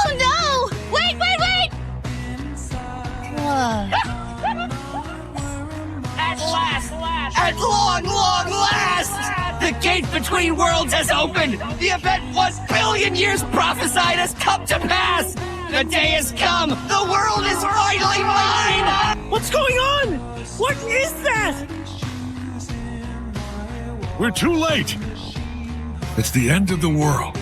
Oh no! Wait! At long last! The gate between worlds has opened! The event 1 billion years prophesied has come to pass! The day has come! The world is finally mine! What's going on? What is that? We're too late. It's the end of the world.